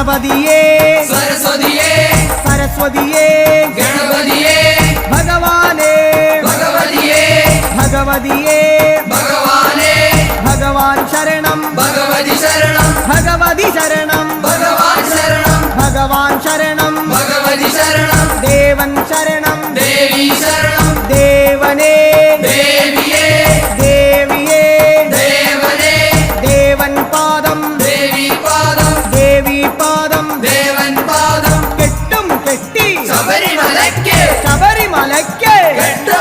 ഗണപതിയേ സരസ്വതിയേ സരസ്വതിയേ ഗണപതിയേ ഭഗവാനേ ഭഗവതിയേ ഭഗവതിയേ ഭഗവാനേ ഭഗവാൻ ശരണം ഭഗവതി ശരണം ഭഗവതി ശരണം ഭഗവാൻ ശരണം ഭഗവാൻ ശരണം ഭഗവതി ശരണം ദേവൻ ശരണം ദേവി ശരണം ദേവനേ ദേവിയേ ദേവിയേ ദേവനേ ദേവൻ പാദം ദേവി പാദം ദേവി പാദം ദേവൻ പാദം കെട്ടും കെട്ടി ശബരിമലയ്ക്ക് ശബരിമലയ്ക്ക് കെട്ടും